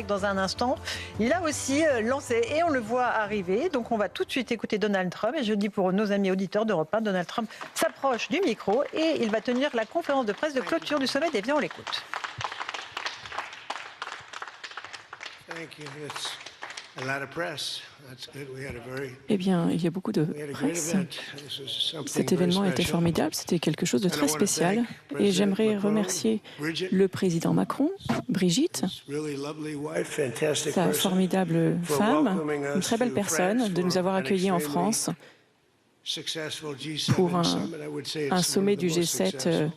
Dans un instant, il a aussi lancé et on le voit arriver. Donc on va tout de suite écouter Donald Trump. Et je dis pour nos amis auditeurs d'Europe 1, Donald Trump s'approche du micro et il va tenir la conférence de presse de clôture du sommet d'Évian. On l'écoute. Eh bien, il y a beaucoup de presse. Cet événement était formidable, c'était quelque chose de très spécial. Et j'aimerais remercier le président Macron, Brigitte, sa formidable femme, une très belle personne, de nous avoir accueillis en France pour un sommet du G7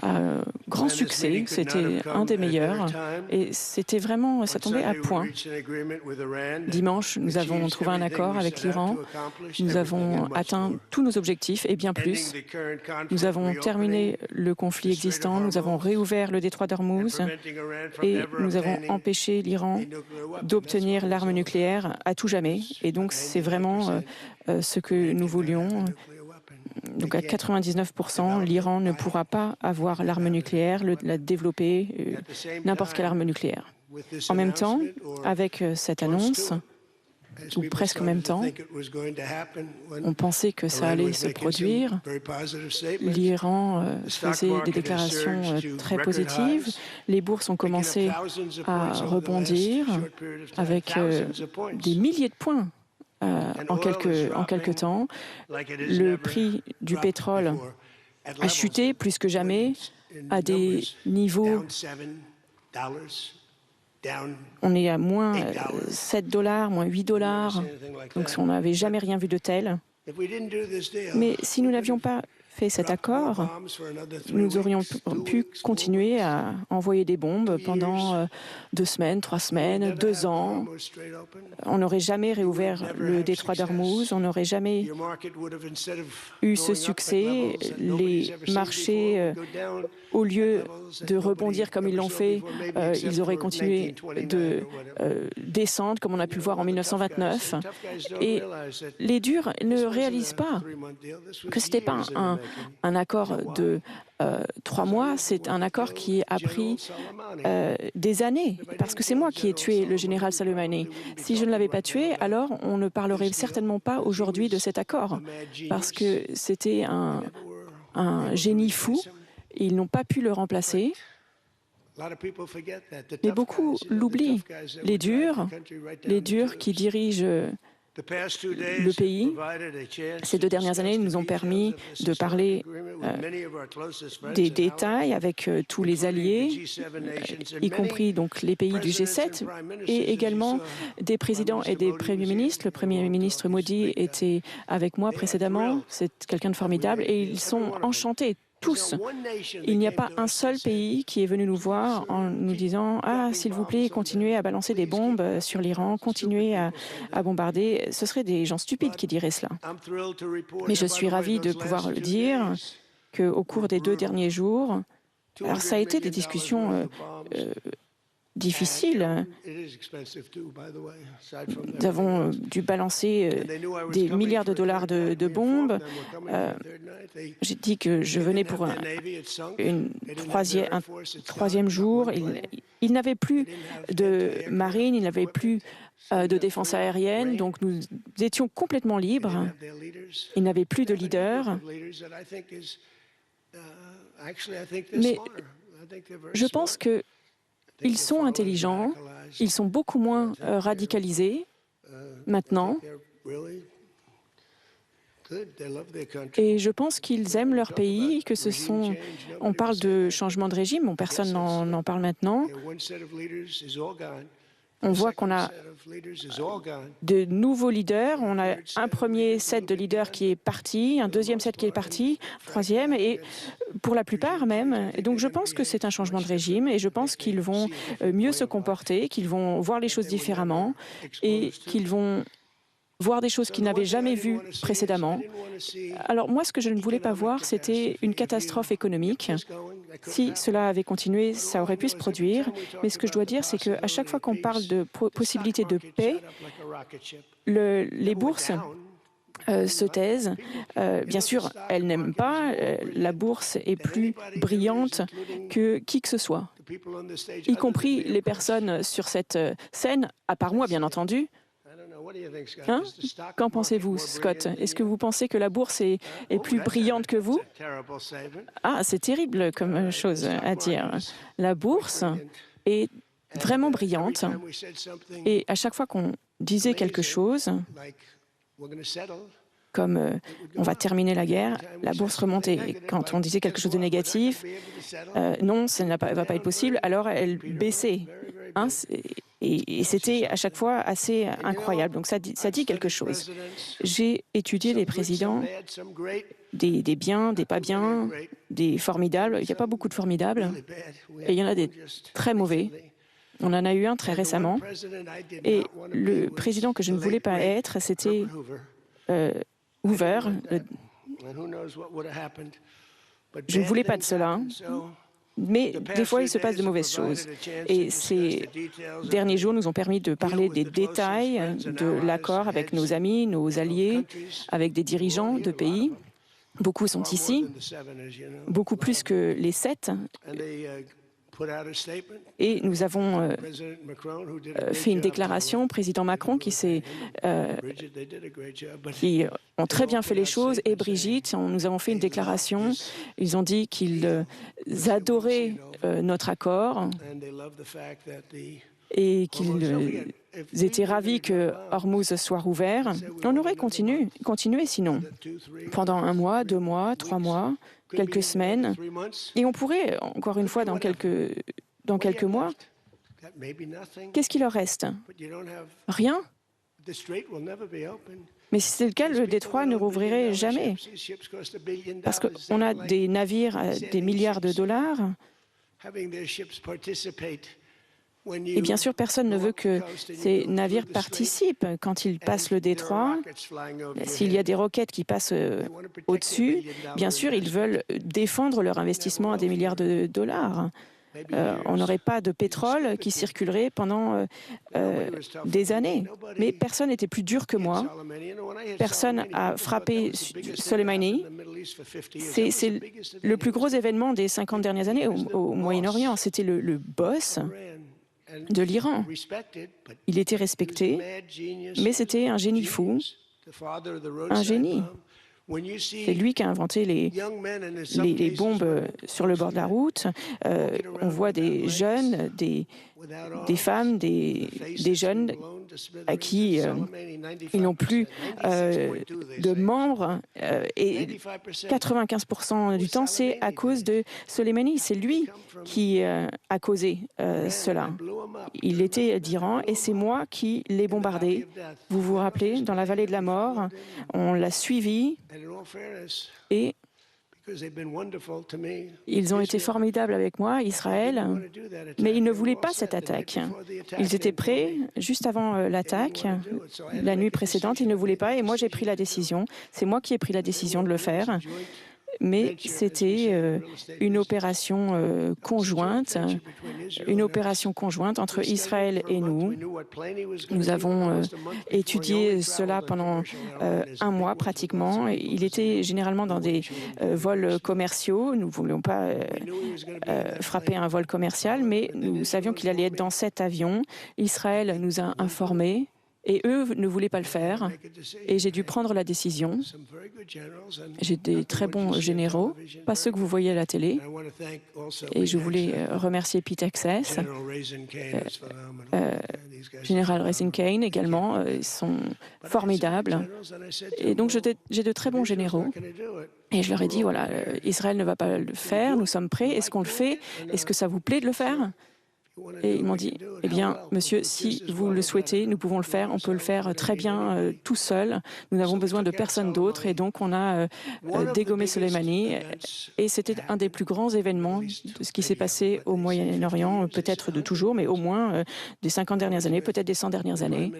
à grand succès. C'était un des meilleurs et c'était vraiment, ça tombait à point. Dimanche, nous avons trouvé un accord avec l'Iran. Nous avons atteint tous nos objectifs et bien plus. Nous avons terminé le conflit existant. Nous avons réouvert le détroit d'Ormuz et nous avons empêché l'Iran d'obtenir l'arme nucléaire à tout jamais. Et donc, c'est vraiment ce que nous voulions. Donc à 99%, l'Iran ne pourra pas avoir l'arme nucléaire, la développer, n'importe quelle arme nucléaire. En même temps, avec cette annonce, ou presque en même temps, on pensait que ça allait se produire. L'Iran faisait des déclarations très positives. Les bourses ont commencé à rebondir avec des milliers de points. En quelques temps, le prix du pétrole a chuté plus que jamais à des niveaux. On est à moins 7 $, moins 8 $, donc on n'avait jamais rien vu de tel. Mais si nous n'avions pas fait cet accord, nous aurions pu continuer à envoyer des bombes pendant 2 semaines, 3 semaines, 2 ans. On n'aurait jamais réouvert le détroit d'Ormuz, on n'aurait jamais eu ce succès. Les marchés, au lieu de rebondir comme ils l'ont fait, ils auraient continué de descendre, comme on a pu le voir en 1929. Et les durs ne réalisent pas que ce n'était pas un accord de 3 mois, c'est un accord qui a pris des années, parce que c'est moi qui ai tué le général Soleimani. Si je ne l'avais pas tué, alors on ne parlerait certainement pas aujourd'hui de cet accord, parce que c'était un génie fou. Ils n'ont pas pu le remplacer. Mais beaucoup l'oublient. Les durs qui dirigent le pays, ces 2 dernières années nous ont permis de parler des détails avec tous les alliés, y compris donc les pays du G7, et également des présidents et des premiers ministres. Le Premier ministre Modi était avec moi précédemment, c'est quelqu'un de formidable, et ils sont enchantés. Tous. Il n'y a pas un seul pays qui est venu nous voir en nous disant « Ah, s'il vous plaît, continuez à balancer des bombes sur l'Iran, continuez à bombarder ». Ce seraient des gens stupides qui diraient cela. Mais je suis ravie de pouvoir le dire qu'au cours des 2 derniers jours, alors ça a été des discussions difficile. Nous avons dû balancer des milliards de dollars de bombes. J'ai dit que je venais pour un troisième jour. Il n'avait plus de marine, il n'avait plus de défense aérienne, donc nous étions complètement libres. Il n'avait plus de leader. Mais je pense que ils sont intelligents, ils sont beaucoup moins radicalisés maintenant. Et je pense qu'ils aiment leur pays, que ce sont... On parle de changement de régime, bon, personne n'en parle maintenant. On voit qu'on a de nouveaux leaders. On a un premier set de leaders qui est parti, un deuxième set qui est parti, un troisième, et pour la plupart même. Et donc je pense que c'est un changement de régime et je pense qu'ils vont mieux se comporter, qu'ils vont voir les choses différemment et qu'ils vont voir des choses qu'ils n'avaient jamais vues précédemment. Alors moi, ce que je ne voulais pas voir, c'était une catastrophe économique. Si cela avait continué, ça aurait pu se produire. Mais ce que je dois dire, c'est qu'à chaque fois qu'on parle de possibilité de paix, les bourses se taisent. Bien sûr, elles n'aiment pas. La bourse est plus brillante que qui que ce soit, y compris les personnes sur cette scène, à part moi, bien entendu. Hein? Qu'en pensez-vous, Scott? Est-ce que vous pensez que la bourse est plus brillante que vous? Ah, c'est terrible comme chose à dire. La bourse est vraiment brillante et à chaque fois qu'on disait quelque chose, comme on va terminer la guerre, la bourse remontait. Et quand on disait quelque chose de négatif, non, ça ne va pas être possible, alors elle baissait. Hein, et c'était à chaque fois assez incroyable. Donc ça dit quelque chose. J'ai étudié les présidents, des biens, des pas biens, des formidables. Il n'y a pas beaucoup de formidables, et il y en a des très mauvais. On en a eu un très récemment. Et le président que je ne voulais pas être, c'était Hoover. Je ne voulais pas de cela. Mais des fois, il se passe de mauvaises choses. Et ces derniers jours nous ont permis de parler des détails de l'accord avec nos amis, nos alliés, avec des dirigeants de pays. Beaucoup sont ici, beaucoup plus que les 7. Et nous avons fait une déclaration, président Macron, qui ont très bien fait les choses, et Brigitte, nous avons fait une déclaration. Ils ont dit qu'ils adoraient notre accord et qu'ils étaient ravis que Hormuz soit rouvert. On aurait continué sinon, pendant 1 mois, 2 mois, 3 mois, quelques semaines, et on pourrait, encore une fois, dans quelques mois, qu'est-ce qu'il leur reste? Rien. Mais si c'est le cas, le détroit ne rouvrirait jamais, parce qu'on a des navires à des milliards de dollars. Et bien sûr, personne ne veut que ces navires participent quand ils passent le détroit. S'il y a des roquettes qui passent au-dessus, bien sûr, ils veulent défendre leur investissement à des milliards de dollars. On n'aurait pas de pétrole qui circulerait pendant des années. Mais personne n'était plus dur que moi. Personne n'a frappé Soleimani. C'est le plus gros événement des 50 dernières années au Moyen-Orient. C'était le boss de l'Iran. Il était respecté, mais c'était un génie fou, un génie. C'est lui qui a inventé les bombes sur le bord de la route. On voit des jeunes, des femmes, des jeunes à qui ils n'ont plus de membres. Et 95% du temps, c'est à cause de Soleimani. C'est lui qui a causé cela. Il était d'Iran et c'est moi qui l'ai bombardé. Vous vous rappelez, dans la vallée de la mort, on l'a suivi et ils ont été formidables avec moi, Israël, mais ils ne voulaient pas cette attaque. Ils étaient prêts juste avant l'attaque, la nuit précédente, ils ne voulaient pas, et moi j'ai pris la décision. C'est moi qui ai pris la décision de le faire. Mais c'était une opération conjointe entre Israël et nous. Nous avons étudié cela pendant 1 mois pratiquement. Il était généralement dans des vols commerciaux. Nous ne voulions pas frapper un vol commercial, mais nous savions qu'il allait être dans cet avion. Israël nous a informés. Et eux ne voulaient pas le faire, et j'ai dû prendre la décision. J'ai des très bons généraux, pas ceux que vous voyez à la télé, et je voulais remercier Pete Access, Général Raising Kane également, ils sont formidables. Et donc j'ai de très bons généraux, et je leur ai dit, voilà, Israël ne va pas le faire, nous sommes prêts, est-ce qu'on le fait? Est-ce que ça vous plaît de le faire? Et ils m'ont dit, eh bien, monsieur, si vous le souhaitez, nous pouvons le faire. On peut le faire très bien tout seul. Nous n'avons besoin de personne d'autre. Et donc, on a dégommé Soleimani. Et c'était un des plus grands événements de ce qui s'est passé au Moyen-Orient, peut-être de toujours, mais au moins des 50 dernières années, peut-être des 100 dernières années.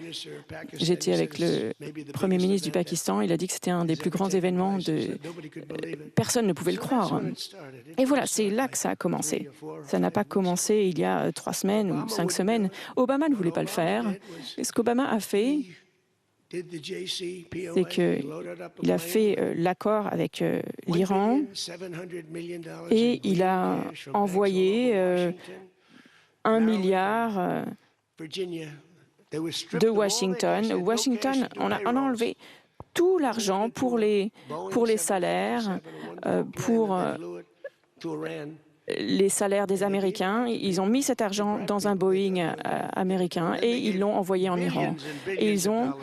J'étais avec le Premier ministre du Pakistan. Il a dit que c'était un des plus grands événements. Personne ne pouvait le croire. Et voilà, c'est là que ça a commencé. Ça n'a pas commencé il y a 3 semaines ou 5 semaines. Obama ne voulait pas le faire. Et ce qu'Obama a fait, c'est qu'il a fait l'accord avec l'Iran et il a envoyé 1 milliard de Washington. Washington, on a enlevé tout l'argent pour les salaires, pour les salaires des Américains. Ils ont mis cet argent dans un Boeing américain et ils l'ont envoyé en Iran. Et ils ont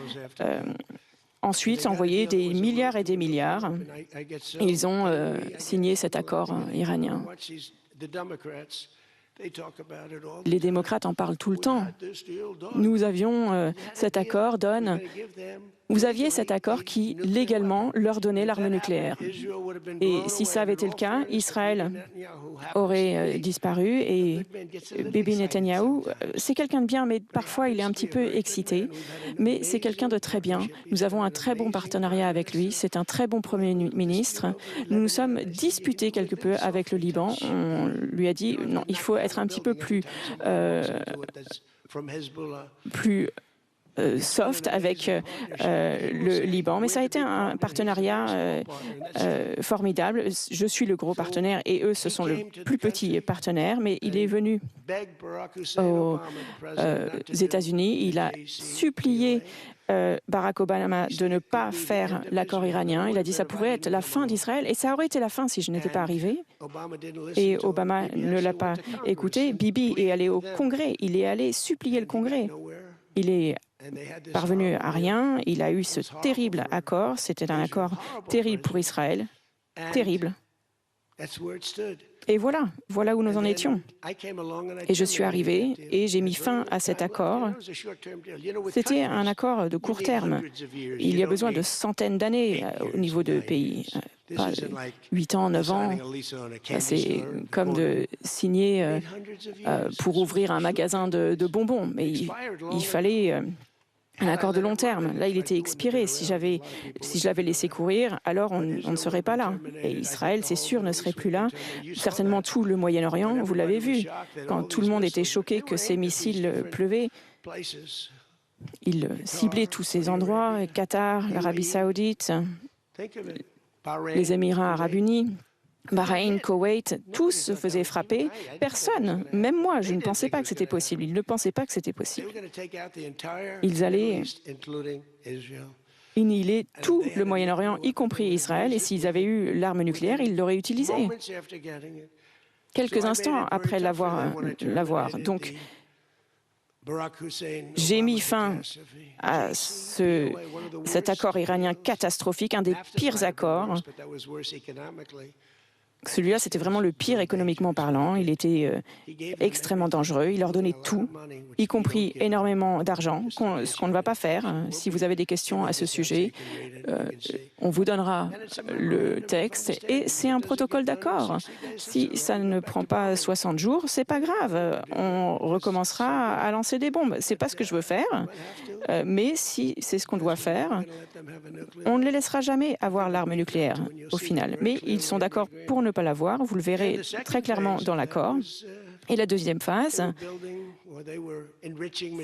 ensuite envoyé des milliards et des milliards. Et ils ont signé cet accord iranien. Les démocrates en parlent tout le temps. Nous avions cet accord, Don. Vous aviez cet accord qui, légalement, leur donnait l'arme nucléaire. Et si ça avait été le cas, Israël aurait disparu et Bibi Netanyahou, c'est quelqu'un de bien, mais parfois il est un petit peu excité. Mais c'est quelqu'un de très bien. Nous avons un très bon partenariat avec lui. C'est un très bon Premier ministre. Nous nous sommes disputés quelque peu avec le Liban. On lui a dit, non, il faut être un petit peu plus soft avec le Liban, mais ça a été un partenariat formidable. Je suis le gros partenaire et eux, ce sont le plus petit partenaire, mais il est venu aux États-Unis, il a supplié Barack Obama de ne pas faire l'accord iranien. Il a dit que ça pourrait être la fin d'Israël et ça aurait été la fin si je n'étais pas arrivé. Et Obama ne l'a pas écouté. Bibi est allé au Congrès, il est allé supplier le Congrès. Il est parvenu à rien. Il a eu ce terrible accord. C'était un accord terrible pour Israël. Terrible. Et voilà où nous en étions. Et je suis arrivé et j'ai mis fin à cet accord. C'était un accord de court terme. Il y a besoin de centaines d'années au niveau de pays. Pas 8 ans, 9 ans. C'est comme de signer pour ouvrir un magasin de bonbons. Mais il fallait un accord de long terme. Là, il était expiré. Si je l'avais laissé courir, alors on ne serait pas là. Et Israël, c'est sûr, ne serait plus là. Certainement tout le Moyen-Orient, vous l'avez vu. Quand tout le monde était choqué que ces missiles pleuvaient, ils ciblaient tous ces endroits, Qatar, l'Arabie Saoudite, les Émirats Arabes Unis, Bahreïn, Koweït, tous se faisaient frapper. Personne, même moi, je ne pensais pas que c'était possible. Ils ne pensaient pas que c'était possible. Ils allaient annihiler tout le Moyen-Orient, y compris Israël, et s'ils avaient eu l'arme nucléaire, ils l'auraient utilisée. Quelques instants après l'avoir. Donc, j'ai mis fin à cet accord iranien catastrophique, un des pires accords. Celui-là, c'était vraiment le pire économiquement parlant. Il était extrêmement dangereux. Il leur donnait tout, y compris énormément d'argent, ce qu'on ne va pas faire. Si vous avez des questions à ce sujet, on vous donnera le texte. Et c'est un protocole d'accord. Si ça ne prend pas 60 jours, c'est pas grave. On recommencera à lancer des bombes. C'est pas ce que je veux faire, mais si c'est ce qu'on doit faire, on ne les laissera jamais avoir l'arme nucléaire au final. Mais ils sont d'accord pour ne pas l'avoir. Vous le verrez très clairement dans l'accord. Et la deuxième phase,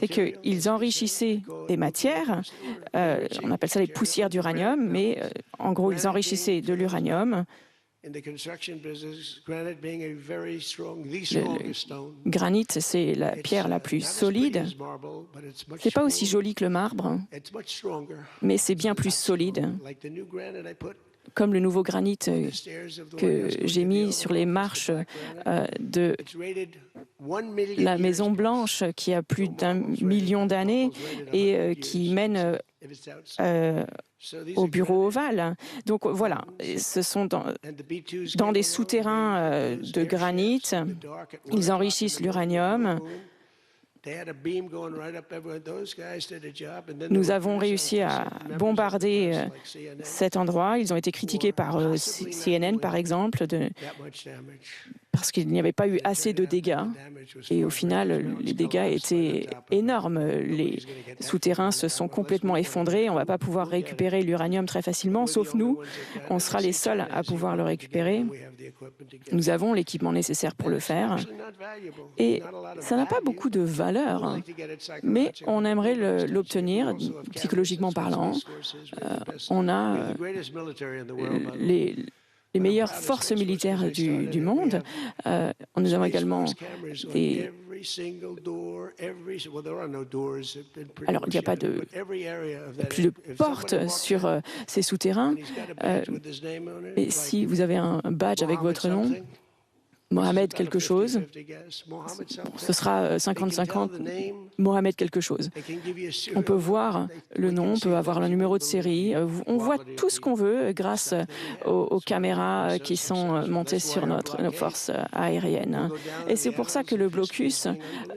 c'est qu'ils enrichissaient des matières, on appelle ça les poussières d'uranium, mais en gros, ils enrichissaient de l'uranium. Le granit, c'est la pierre la plus solide. C'est pas aussi joli que le marbre, mais c'est bien plus solide. Comme le nouveau granit que j'ai mis sur les marches de la Maison Blanche, qui a plus d'1 million d'années et qui mène au bureau ovale. Donc voilà, ce sont dans des souterrains de granit. Ils enrichissent l'uranium. Nous avons réussi à bombarder cet endroit. Ils ont été critiqués par CNN, par exemple, parce qu'il n'y avait pas eu assez de dégâts. Et au final, les dégâts étaient énormes. Les souterrains se sont complètement effondrés. On ne va pas pouvoir récupérer l'uranium très facilement, sauf nous. On sera les seuls à pouvoir le récupérer. Nous avons l'équipement nécessaire pour le faire. Et ça n'a pas beaucoup de valeur, mais on aimerait l'obtenir, psychologiquement parlant. On a les meilleures forces militaires du monde. Nous avons également des... Alors, il n'y a pas plus de portes sur ces souterrains. Et si vous avez un badge avec votre nom, Mohamed quelque chose, ce sera 50-50, Mohamed quelque chose. On peut voir le nom, on peut avoir le numéro de série, on voit tout ce qu'on veut grâce aux caméras qui sont montées sur nos forces aériennes. Et c'est pour ça que le blocus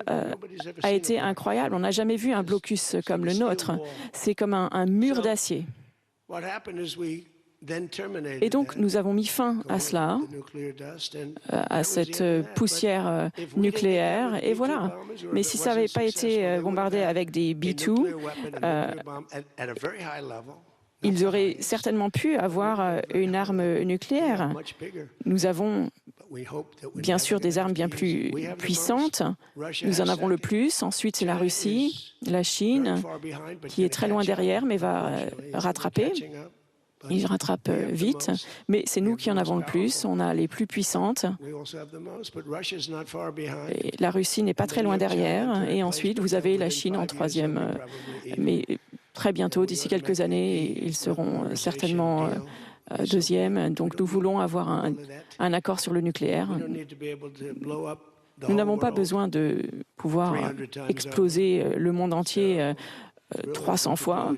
a été incroyable. On n'a jamais vu un blocus comme le nôtre. C'est comme un mur d'acier. Et donc, nous avons mis fin à cela, à cette poussière nucléaire, et voilà. Mais si ça n'avait pas été bombardé avec des B-2, ils auraient certainement pu avoir une arme nucléaire. Nous avons bien sûr des armes bien plus puissantes. Nous en avons le plus. Ensuite, c'est la Russie, la Chine, qui est très loin derrière, mais va rattraper. Ils rattrapent vite, mais c'est nous qui en avons le plus. On a les plus puissantes. Et la Russie n'est pas très loin derrière. Et ensuite, vous avez la Chine en troisième. Mais très bientôt, d'ici quelques années, ils seront certainement deuxième. Donc nous voulons avoir un accord sur le nucléaire. Nous n'avons pas besoin de pouvoir exploser le monde entier 300 fois.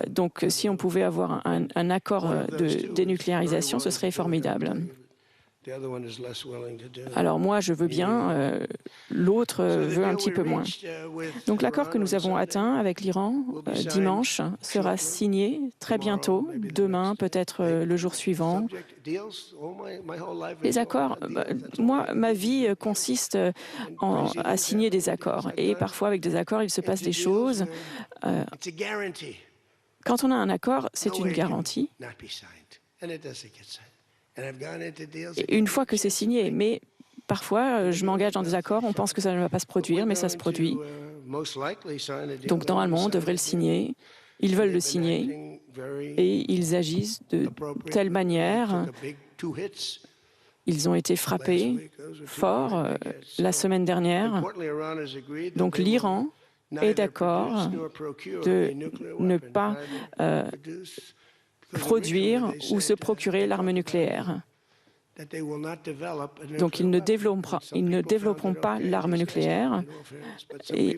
Donc, si on pouvait avoir un accord de dénucléarisation, ce serait formidable. Alors moi, je veux bien, l'autre veut un petit peu moins. Donc l'accord que nous avons atteint avec l'Iran dimanche sera signé très bientôt, demain, peut-être le jour suivant. Les accords, moi, ma vie consiste à signer des accords. Et parfois, avec des accords, il se passe des choses. Quand on a un accord, c'est une garantie. Et une fois que c'est signé, mais parfois, je m'engage dans des accords, on pense que ça ne va pas se produire, mais ça se produit. Donc, normalement, on devrait le signer. Ils veulent le signer et ils agissent de telle manière. Ils ont été frappés fort la semaine dernière. Donc, l'Iran est d'accord de ne pas produire ou se procurer l'arme nucléaire. Donc ils ne développeront pas l'arme nucléaire. Et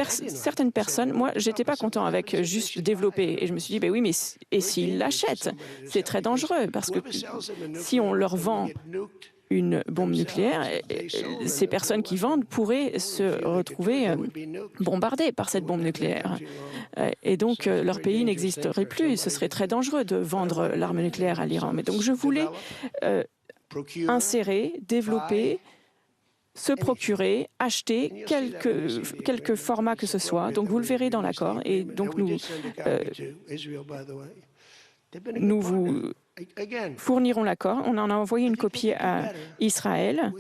certaines personnes, moi, j'étais pas content avec juste développer. Et je me suis dit, ben oui, mais et s'ils l'achètent? C'est très dangereux parce que si on leur vend une bombe nucléaire, ces personnes qui vendent pourraient se retrouver bombardées par cette bombe nucléaire. Et donc, leur pays n'existerait plus. Ce serait très dangereux de vendre l'arme nucléaire à l'Iran. Mais donc, je voulais insérer, développer, se procurer, acheter quelque format que ce soit. Donc, vous le verrez dans l'accord. Et donc, nous vous fournirons l'accord. On en a envoyé une copie à Israël.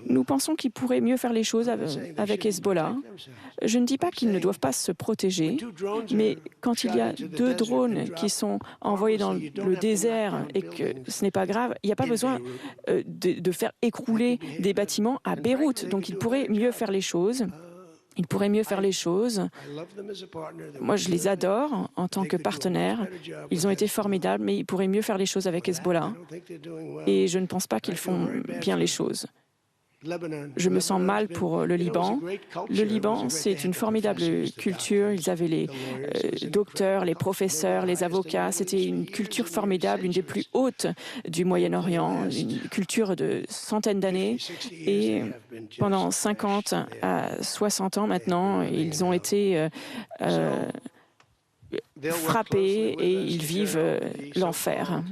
Nous pensons qu'ils pourraient mieux faire les choses avec Hezbollah. Je ne dis pas qu'ils ne doivent pas se protéger, mais quand il y a 2 drones qui sont envoyés dans le désert et que ce n'est pas grave, il n'y a pas besoin de faire écrouler des bâtiments à Beyrouth. Donc ils pourraient mieux faire les choses. Ils pourraient mieux faire les choses. Moi, je les adore en tant que partenaires. Ils ont été formidables, mais ils pourraient mieux faire les choses avec Hezbollah. Et je ne pense pas qu'ils font bien les choses. Je me sens mal pour le Liban. Le Liban, c'est une formidable culture. Ils avaient les docteurs, les professeurs, les avocats. C'était une culture formidable, une des plus hautes du Moyen-Orient, une culture de centaines d'années. Et pendant 50 à 60 ans maintenant, ils ont été frappés et ils vivent l'enfer.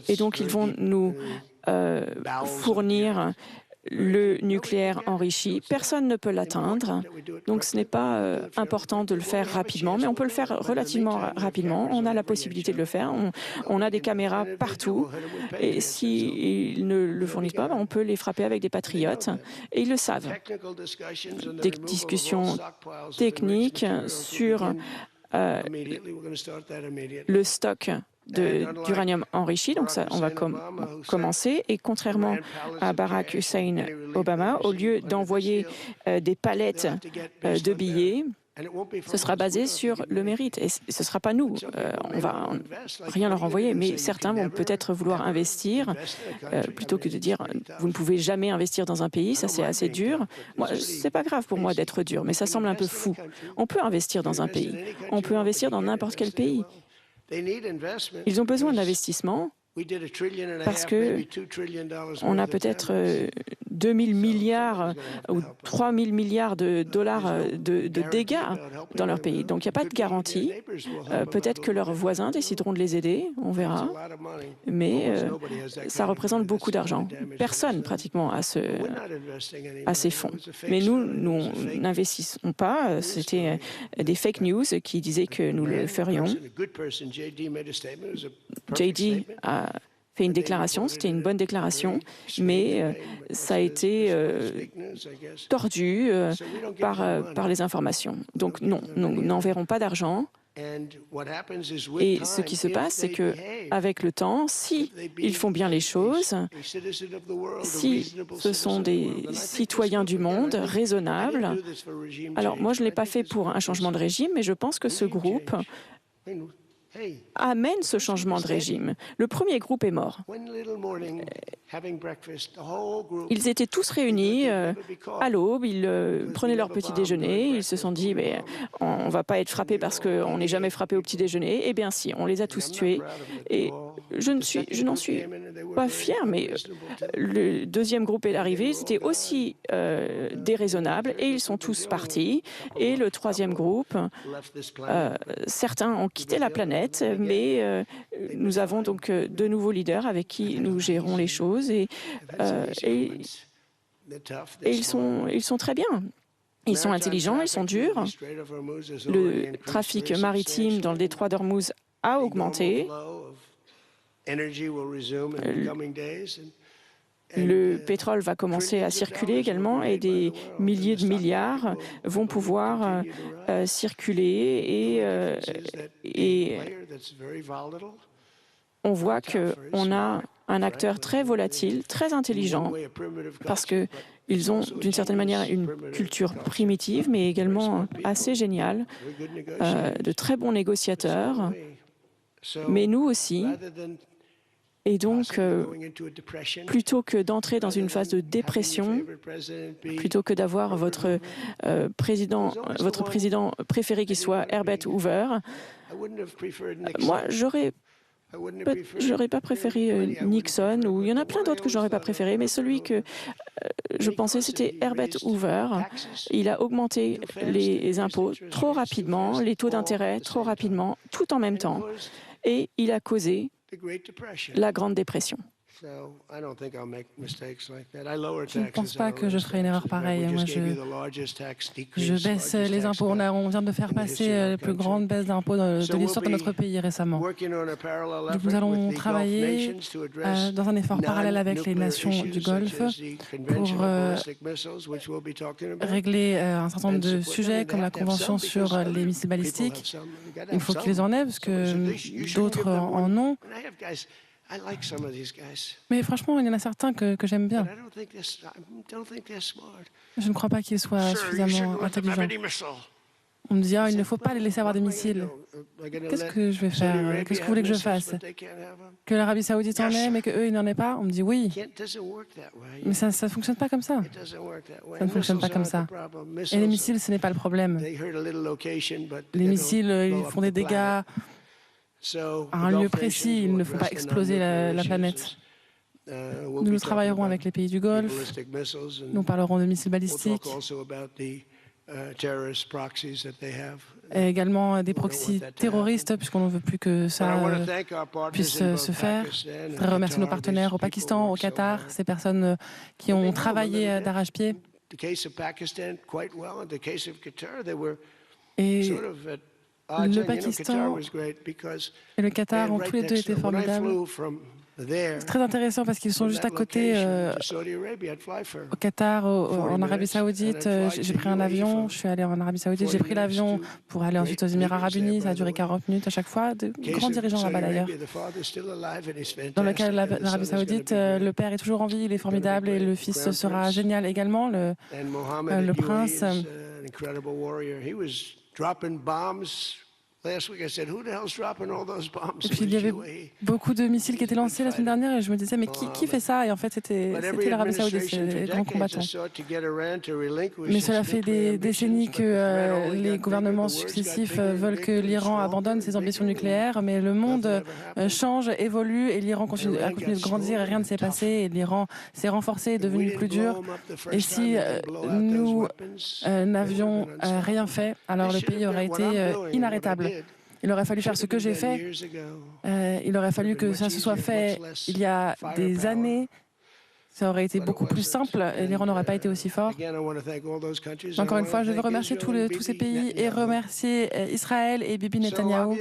Et donc, ils vont nous fournir le nucléaire enrichi. Personne ne peut l'atteindre, donc ce n'est pas important de le faire rapidement, mais on peut le faire relativement rapidement. On a la possibilité de le faire. On a des caméras partout, et s'ils ne le fournissent pas, on peut les frapper avec des patriotes, et ils le savent. Des discussions techniques sur le stock d'uranium enrichi, donc ça, on va commencer. Et contrairement à Barack Hussein Obama, au lieu d'envoyer des palettes de billets, ce sera basé sur le mérite. Et ce ne sera pas nous. On va rien leur envoyer, mais certains vont peut-être vouloir investir plutôt que de dire vous ne pouvez jamais investir dans un pays, ça c'est assez dur. Moi, c'est pas grave pour moi d'être dur, mais ça semble un peu fou. On peut investir dans un pays. On peut investir dans n'importe quel pays. Ils ont besoin d'investissement parce qu'on a peut-être 2 000 milliards ou 3 000 milliards de dollars de dégâts dans leur pays. Donc il n'y a pas de garantie. Peut-être que leurs voisins décideront de les aider, on verra. Mais ça représente beaucoup d'argent. Personne pratiquement a ces fonds. Mais nous n'investissons pas. C'était des fake news qui disaient que nous le ferions. JD a fait une déclaration, c'était une bonne déclaration, mais ça a été tordu par les informations. Donc non, nous n'enverrons pas d'argent. Et ce qui se passe, c'est qu'avec le temps, si ils font bien les choses, si ce sont des citoyens du monde raisonnables, alors moi je ne l'ai pas fait pour un changement de régime, mais je pense que ce groupe amène ce changement de régime. Le premier groupe est mort. Ils étaient tous réunis à l'aube, ils prenaient leur petit déjeuner, ils se sont dit mais on ne va pas être frappé parce qu'on n'est jamais frappé au petit déjeuner. Eh bien si, on les a tous tués. Et je n'en suis pas fière, mais le deuxième groupe est arrivé, c'était aussi déraisonnable et ils sont tous partis. Et le troisième groupe, certains ont quitté la planète, mais nous avons donc de nouveaux leaders avec qui nous gérons les choses et ils sont très bien. Ils sont intelligents, ils sont durs. Le trafic maritime dans le détroit d'Ormuz a augmenté. Le pétrole va commencer à circuler également et des milliers de milliards vont pouvoir circuler et on voit qu'on a un acteur très volatile, très intelligent, parce qu'ils ont d'une certaine manière une culture primitive, mais également assez géniale, de très bons négociateurs, mais nous aussi. Et donc, plutôt que d'entrer dans une phase de dépression, plutôt que d'avoir votre président préféré qui soit Herbert Hoover, moi, j'aurais pas préféré Nixon, ou il y en a plein d'autres que j'aurais pas préféré, mais celui que je pensais, c'était Herbert Hoover. Il a augmenté les impôts trop rapidement, les taux d'intérêt trop rapidement, tout en même temps, et il a causé la Grande Dépression. Je ne pense pas que je ferai une erreur pareille. Moi, je baisse les impôts. On vient de faire passer la plus grande baisse d'impôts de l'histoire de notre pays récemment. Donc, nous allons travailler dans un effort parallèle avec les nations du Golfe pour régler un certain nombre de sujets comme la Convention sur les missiles balistiques. Il faut qu'ils en aient parce que d'autres en ont. Mais franchement, il y en a certains que j'aime bien. Je ne crois pas qu'ils soient suffisamment intelligents. On me dit, il ne faut pas les laisser avoir des missiles. Qu'est-ce que je vais faire? Qu'est-ce que vous voulez que je fasse? Que l'Arabie Saoudite en ait, mais qu'eux, ils n'en aient pas? On me dit oui. Mais ça ne fonctionne pas comme ça. Ça ne fonctionne pas comme ça. Et les missiles, ce n'est pas le problème. Les missiles, ils font des dégâts à un lieu précis, ils ne font pas exploser la planète. Nous travaillerons avec les pays du Golfe, nous parlerons de missiles balistiques, Et également des proxys terroristes, puisqu'on ne veut plus que ça puisse se faire. Je voudrais remercier nos partenaires au Pakistan, au Qatar, ces personnes qui ont travaillé d'arrache-pied. Et le Pakistan et le Qatar ont tous les deux été formidables. C'est très intéressant parce qu'ils sont juste à côté, au Qatar, en Arabie Saoudite. J'ai pris un avion, je suis allée en Arabie Saoudite, j'ai pris l'avion pour aller ensuite aux Émirats Arabes Unis. Ça a duré 40 minutes à chaque fois. De grands dirigeants là-bas d'ailleurs. Dans le cas de l'Arabie Saoudite, le père est toujours en vie, il est formidable et le fils sera génial également, le prince. Et puis il y avait beaucoup de missiles qui étaient lancés la semaine dernière et je me disais mais qui fait ça? Et en fait c'était l'Arabie Saoudite, les grands combattants. Mais cela fait des décennies que les gouvernements successifs veulent que l'Iran abandonne ses ambitions nucléaires, mais le monde change, évolue et l'Iran a continué de grandir et rien ne s'est passé et l'Iran s'est renforcé, est devenu plus dur. Et si nous n'avions rien fait, alors le pays aurait été inarrêtable. Il aurait fallu faire ce que j'ai fait. Il aurait fallu que ça se soit fait il y a des années. Ça aurait été beaucoup plus simple et l'Iran n'aurait pas été aussi fort. Encore une fois, je veux remercier tous ces pays et remercier Israël et Bibi Netanyahou.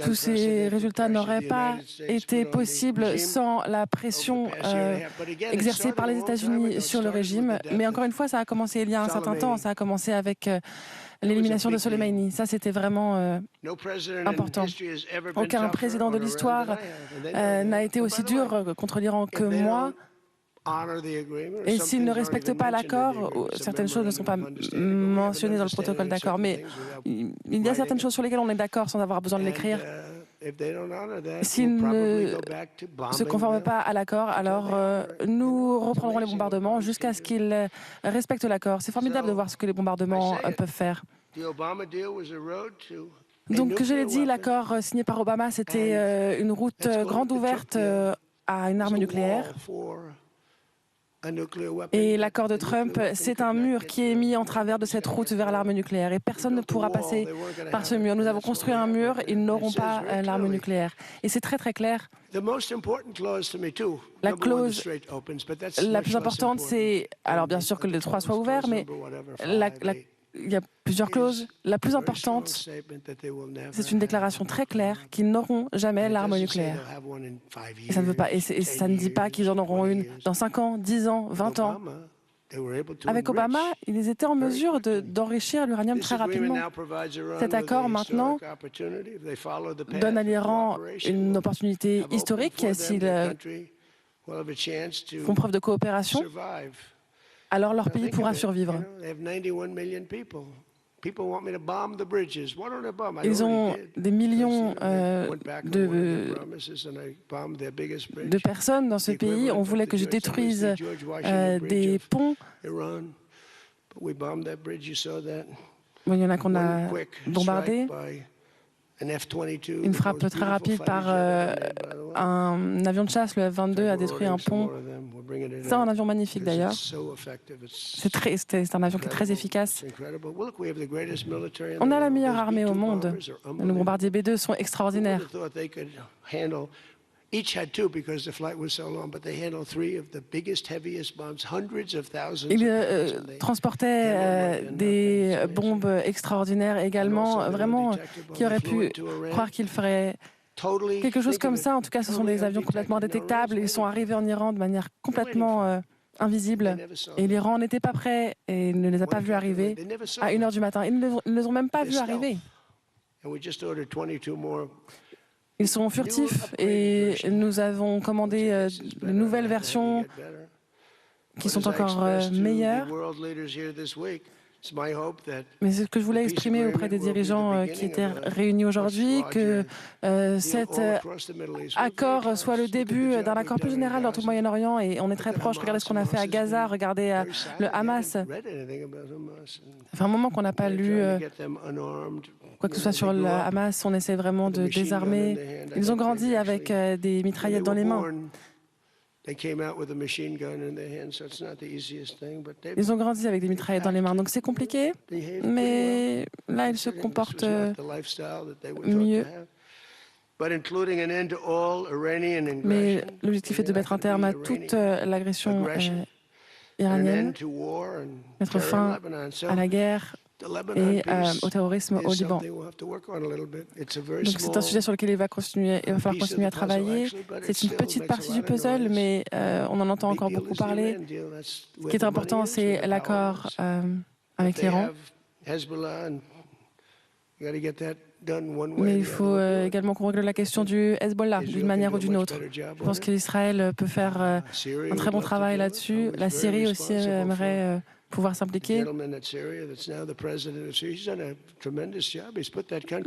Tous ces résultats n'auraient pas été possibles sans la pression exercée par les États-Unis sur le régime. Mais encore une fois, ça a commencé il y a un certain temps. Ça a commencé avec l'élimination de Soleimani. Ça, c'était vraiment important. Aucun président de l'histoire n'a été aussi dur contre l'Iran que moi. Et s'ils ne respectent pas l'accord, certaines choses ne sont pas mentionnées dans le protocole d'accord, mais il y a certaines choses sur lesquelles on est d'accord sans avoir besoin de l'écrire. S'ils ne se conforment pas à l'accord, alors nous reprendrons les bombardements jusqu'à ce qu'ils respectent l'accord. C'est formidable de voir ce que les bombardements peuvent faire. Donc, je l'ai dit, l'accord signé par Obama, c'était une route grande ouverte à une arme nucléaire. Et l'accord de Trump, c'est un mur qui est mis en travers de cette route vers l'arme nucléaire. Et personne ne pourra passer par ce mur. Nous avons construit un mur, ils n'auront pas l'arme nucléaire. Et c'est très très clair. La clause la plus importante, c'est, alors bien sûr que le détroit soit ouvert, mais il y a plusieurs clauses. La plus importante, c'est une déclaration très claire qu'ils n'auront jamais l'arme nucléaire. Et ça ne veut pas, et ça ne dit pas qu'ils en auront une dans 5 ans, 10 ans, 20 ans. Avec Obama, ils étaient en mesure d'enrichir l'uranium très rapidement. Cet accord, maintenant, donne à l'Iran une opportunité historique s'ils font preuve de coopération. Alors leur pays pourra survivre. Ils ont des millions de personnes dans ce pays. On voulait que je détruise des ponts. Bon, il y en a qu'on a bombardés. Une frappe très rapide par un avion de chasse, le F-22, a détruit un pont. C'est un avion magnifique d'ailleurs. C'est un avion qui est très efficace. On a la meilleure armée au monde. Nos bombardiers B-2 sont extraordinaires. Ils transportaient des bombes extraordinaires également, vraiment, qui auraient pu croire qu'ils feraient quelque chose comme ça. En tout cas, ce sont des avions complètement indétectables. Ils sont arrivés en Iran de manière complètement invisible. Et l'Iran n'était pas prêt et ne les a pas vus arriver à 1h du matin. Ils ne les ont même pas vus arriver. Ils sont furtifs et nous avons commandé de nouvelles versions qui sont encore meilleures. Mais c'est ce que je voulais exprimer auprès des dirigeants qui étaient réunis aujourd'hui, que cet accord soit le début d'un accord plus général dans tout le Moyen-Orient. Et on est très proche. Regardez ce qu'on a fait à Gaza, regardez le Hamas. Ça fait un moment qu'on n'a pas lu quoi que ce soit sur le Hamas. On essaie vraiment de désarmer. Ils ont grandi avec des mitraillettes dans les mains. Ils ont grandi avec des mitraillettes dans les mains, donc c'est compliqué, mais là, ils se comportent mieux. Mais l'objectif est de mettre un terme à toute l'agression iranienne, mettre fin à la guerre et au terrorisme au Liban. Donc c'est un sujet sur lequel il va falloir continuer à travailler. C'est une petite partie du puzzle, mais on en entend encore beaucoup parler. Ce qui est important, c'est l'accord avec l'Iran. Mais il faut également qu'on règle la question du Hezbollah d'une manière ou d'une autre. Je pense qu'Israël peut faire un très bon travail là-dessus. La Syrie aussi aimerait pouvoir s'impliquer. Le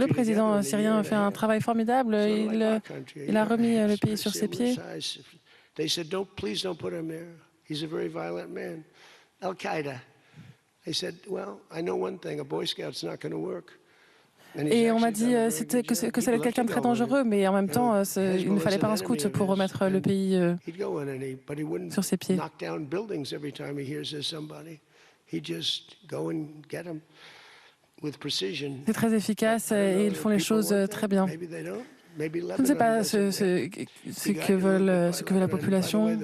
président syrien a fait un travail formidable. Il a remis le pays sur ses pieds. Et on m'a dit que ça allait être quelqu'un de très dangereux, mais en même temps, il ne fallait pas un scout pour remettre le pays sur ses pieds. C'est très efficace et ils font les choses très bien. Je ne sais pas ce que veut la population.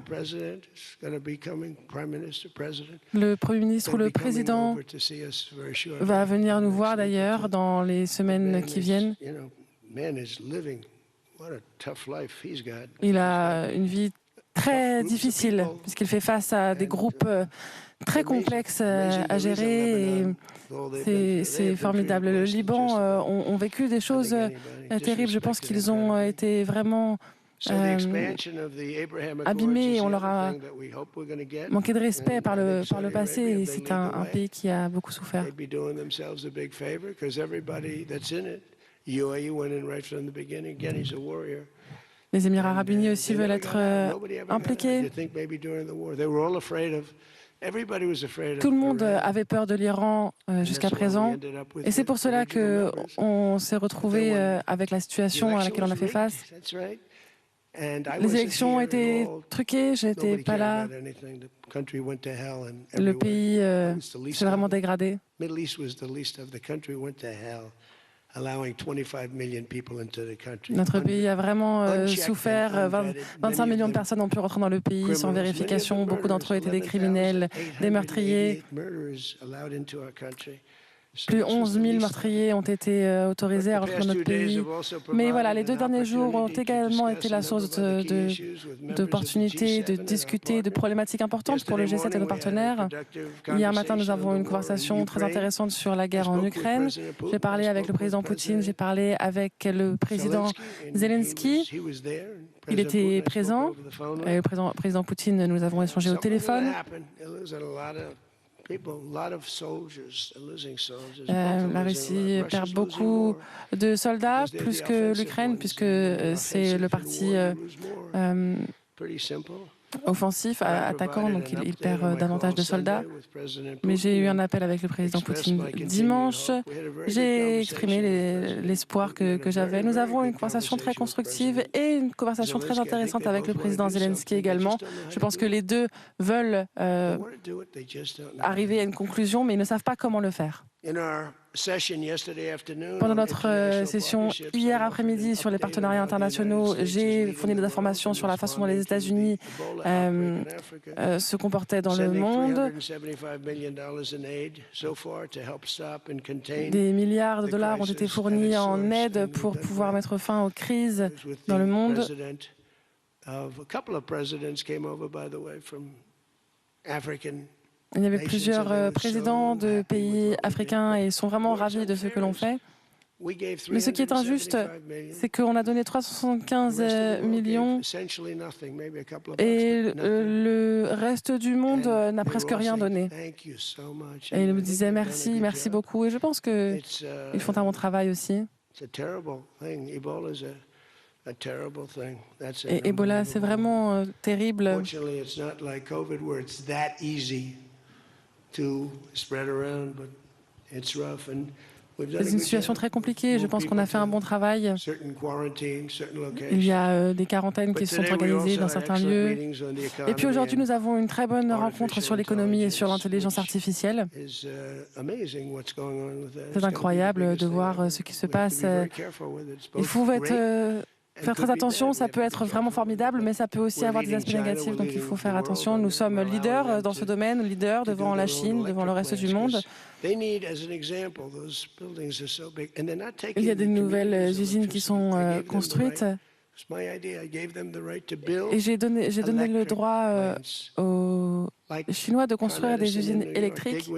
Le Premier ministre ou le Président va venir nous voir d'ailleurs dans les semaines qui viennent. Il a une vie très difficile puisqu'il fait face à des groupes très complexes à gérer et c'est formidable. Le Liban ont vécu des choses terribles. Je pense qu'ils ont été vraiment abîmés et on leur a manqué de respect par le passé et c'est un pays qui a beaucoup souffert. Les Émirats arabes unis aussi veulent être impliqués. Tout le monde avait peur de l'Iran jusqu'à présent et c'est pour cela qu'on s'est retrouvé avec la situation à laquelle on a fait face. Les élections ont été truquées, je n'étais pas là. Le pays s'est vraiment dégradé. Notre pays a vraiment souffert. 25 millions de personnes ont pu rentrer dans le pays sans vérification. Beaucoup d'entre eux étaient des criminels, des meurtriers. Plus de 11 000 meurtriers ont été autorisés à rentrer dans notre pays. Mais voilà, les 2 derniers jours ont également été la source d'opportunités, de discuter de problématiques importantes pour le G7 et nos partenaires. Hier matin, nous avons une conversation très intéressante sur la guerre en Ukraine. J'ai parlé avec le président Poutine, j'ai parlé avec le président Zelensky. Il était présent. Le président Poutine, nous avons échangé au téléphone. La Russie perd beaucoup de soldats, plus que l'Ukraine, puisque c'est le parti offensif, attaquant, donc il perd davantage de soldats. Mais j'ai eu un appel avec le président Poutine dimanche. J'ai exprimé l'espoir que j'avais. Nous avons une conversation très constructive et une conversation très intéressante avec le président Zelensky également. Je pense que les deux veulent arriver à une conclusion, mais ils ne savent pas comment le faire. Pendant notre session hier après-midi sur les partenariats internationaux, j'ai fourni des informations sur la façon dont les États-Unis se comportaient dans le monde. Des milliards de dollars ont été fournis en aide pour pouvoir mettre fin aux crises dans le monde. Il y avait plusieurs présidents de pays africains et ils sont vraiment ravis de ce que l'on fait. Mais ce qui est injuste, c'est qu'on a donné 375 millions et le reste du monde n'a presque rien donné. Et ils me disaient merci, merci beaucoup. Et je pense qu'ils font un bon travail aussi. Et Ebola, c'est vraiment terrible. C'est une situation très compliquée. Je pense qu'on a fait un bon travail. Il y a des quarantaines qui se sont organisées dans certains lieux. Et puis aujourd'hui, nous avons une très bonne rencontre sur l'économie et sur l'intelligence artificielle. C'est incroyable de voir ce qui se passe. Il faut faire très attention, ça peut être vraiment formidable, mais ça peut aussi avoir des aspects négatifs, donc il faut faire attention. Nous sommes leaders dans ce domaine, leaders devant la Chine, devant le reste du monde. Il y a des nouvelles usines qui sont construites. Et j'ai donné le droit aux Chinois de construire des usines électriques.